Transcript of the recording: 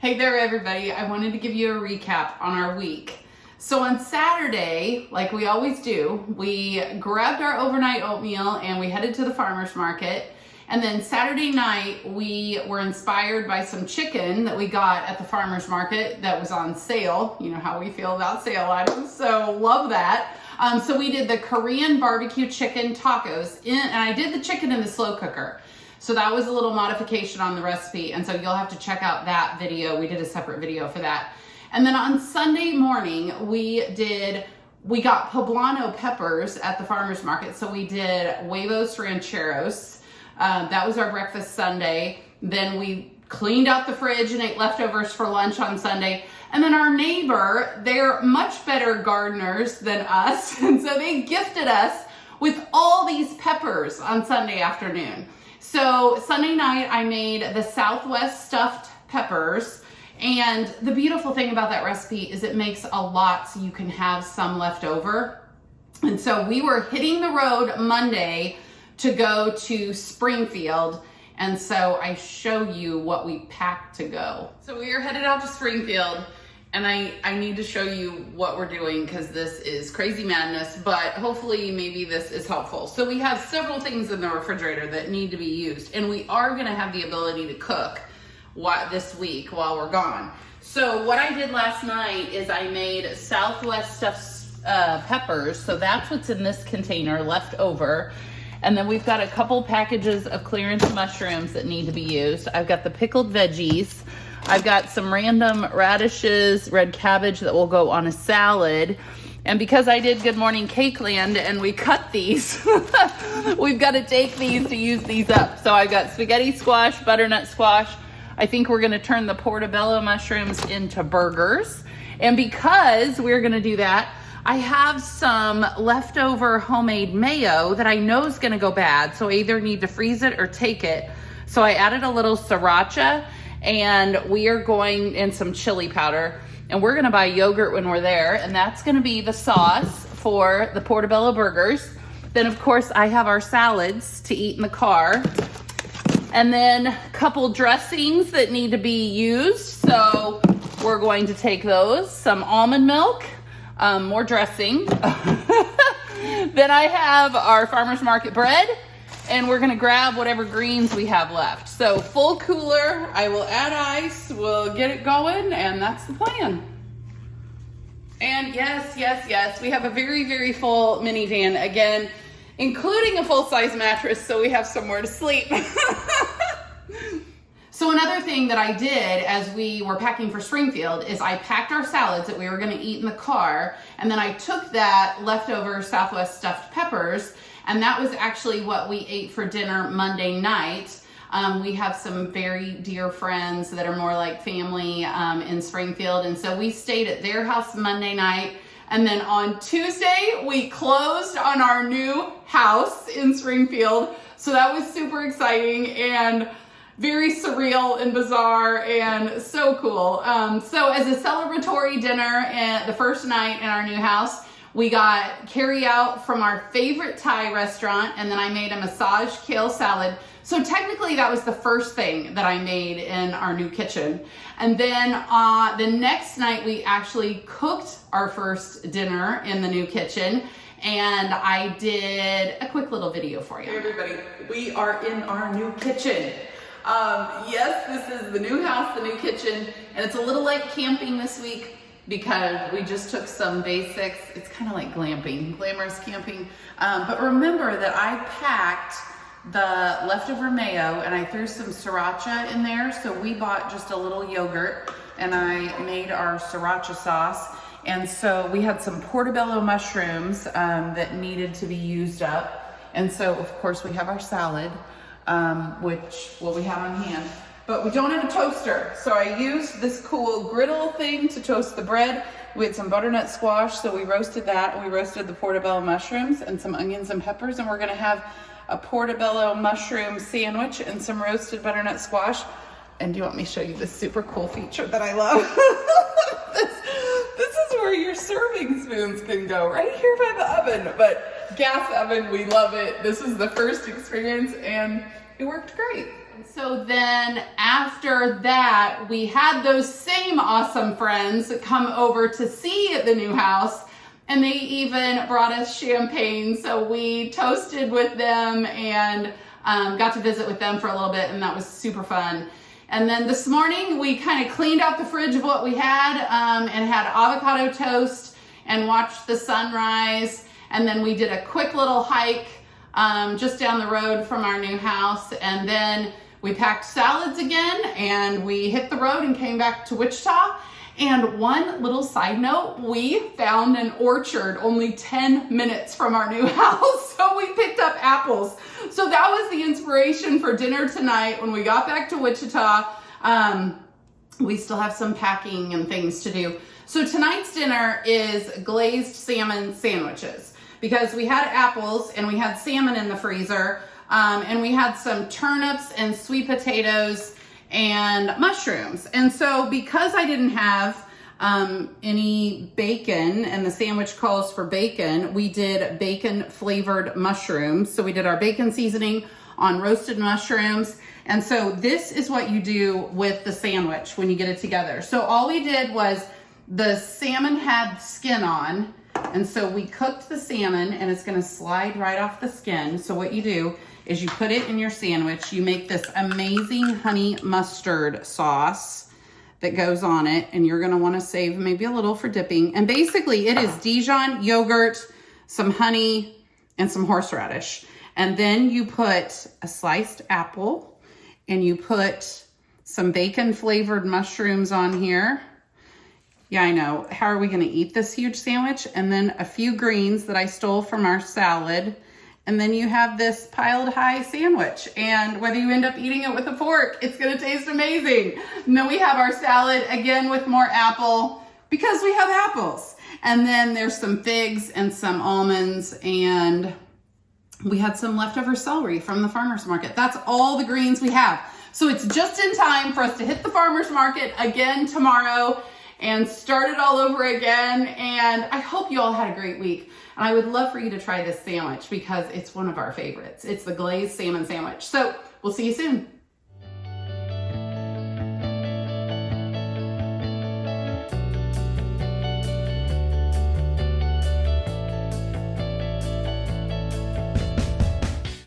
Hey there, everybody. I wanted to give you a recap on our week. So on Saturday, like we always do, we grabbed our overnight oatmeal and we headed to the farmer's market. And then Saturday night, we were inspired by some chicken that we got at the farmer's market that was on sale. You know how we feel about sale items, so love that. So we did the Korean barbecue chicken tacos, and I did the chicken in the slow cooker. So that was a little modification on the recipe, and so you'll have to check out that video. We did a separate video for that. And then on Sunday morning, we got poblano peppers at the farmer's market. So we did huevos rancheros. That was our breakfast Sunday. Then we cleaned out the fridge and ate leftovers for lunch on Sunday. And then our neighbor, they're much better gardeners than us, and so they gifted us with all these peppers on Sunday afternoon. So Sunday night, I made the Southwest stuffed peppers. And the beautiful thing about that recipe is it makes a lot so you can have some left over. And so we were hitting the road Monday to go to Springfield. And so I show you what we packed to go. So we are headed out to Springfield. And I need to show you what we're doing because this is crazy madness, but hopefully maybe this is helpful. So we have several things in the refrigerator that need to be used, and we are gonna have the ability to cook this week while we're gone. So what I did last night is I made Southwest stuffed peppers. So that's what's in this container left over. And then we've got a couple packages of clearance mushrooms that need to be used. I've got the pickled veggies. I've got some random radishes, red cabbage that will go on a salad. And because I did Good Morning Cake Land and we cut these, we've got to take these to use these up. So I've got spaghetti squash, butternut squash. I think we're going to turn the portobello mushrooms into burgers. And because we're going to do that, I have some leftover homemade mayo that I know is going to go bad. So I either need to freeze it or take it. So I added a little sriracha. And we are going in some chili powder, and we're gonna buy yogurt when we're there, and that's gonna be the sauce for the portobello burgers. Then of course I have our salads to eat in the car, and then a couple dressings that need to be used. So we're going to take those, some almond milk, more dressing. Then I have our farmer's market bread, and we're gonna grab whatever greens we have left. So full cooler, I will add ice, we'll get it going, and that's the plan. And yes, we have a very, very full minivan, again, including a full-size mattress, so we have somewhere to sleep. So another thing that I did as we were packing for Springfield is I packed our salads that we were gonna eat in the car, and then I took that leftover Southwest stuffed peppers, and that was actually what we ate for dinner Monday night. We have some very dear friends that are more like family in Springfield, and so we stayed at their house Monday night. And then on Tuesday, we closed on our new house in Springfield. So that was super exciting and very surreal and bizarre and so cool. So as a celebratory dinner at the first night in our new house, we got carry out from our favorite Thai restaurant, and then I made a massage kale salad. So technically that was the first thing that I made in our new kitchen. And then the next night we actually cooked our first dinner in the new kitchen, and I did a quick little video for you. Hey everybody, we are in our new kitchen. Yes, this is the new house, the new kitchen, and it's a little like camping this week, because we just took some basics. It's kind of like glamping, glamorous camping. But remember that I packed the leftover mayo and I threw some sriracha in there. So we bought just a little yogurt and I made our sriracha sauce. And so we had some portobello mushrooms that needed to be used up. And so of course we have our salad, which we have on hand. But we don't have a toaster, so I used this cool griddle thing to toast the bread. We had some butternut squash, so we roasted that. We roasted the portobello mushrooms and some onions and peppers, and we're gonna have a portobello mushroom sandwich and some roasted butternut squash. And do you want me to show you this super cool feature that I love? This is where your serving spoons can go, right here by the oven. But gas oven, we love it. This was the first experience, and it worked great. So then after that, we had those same awesome friends come over to see the new house, and they even brought us champagne. So we toasted with them and got to visit with them for a little bit, and that was super fun. And then this morning we kind of cleaned out the fridge of what we had and had avocado toast and watched the sunrise. And then we did a quick little hike just down the road from our new house. And then we packed salads again and we hit the road and came back to Wichita. And one little side note, we found an orchard only 10 minutes from our new house. So we picked up apples. So that was the inspiration for dinner tonight when we got back to Wichita. We still have some packing and things to do. So tonight's dinner is glazed salmon sandwiches because we had apples and we had salmon in the freezer and we had some turnips and sweet potatoes and mushrooms. And so because I didn't have any bacon and the sandwich calls for bacon, we did bacon flavored mushrooms. So we did our bacon seasoning on roasted mushrooms. And so this is what you do with the sandwich when you get it together. So all we did was the salmon had skin on. And so we cooked the salmon and it's gonna slide right off the skin. So what you do is you put it in your sandwich. You make this amazing honey mustard sauce that goes on it, and you're gonna wanna save maybe a little for dipping. And basically it is Dijon yogurt, some honey, and some horseradish. And then you put a sliced apple and you put some bacon flavored mushrooms on here. Yeah, I know. How are we gonna eat this huge sandwich? And then a few greens that I stole from our salad. And then you have this piled high sandwich. And whether you end up eating it with a fork, it's gonna taste amazing. And then we have our salad again with more apple because we have apples. And then there's some figs and some almonds, and we had some leftover celery from the farmer's market. That's all the greens we have. So it's just in time for us to hit the farmer's market again tomorrow and start it all over again. And I hope you all had a great week. And I would love for you to try this sandwich because it's one of our favorites. It's the glazed salmon sandwich. So we'll see you soon.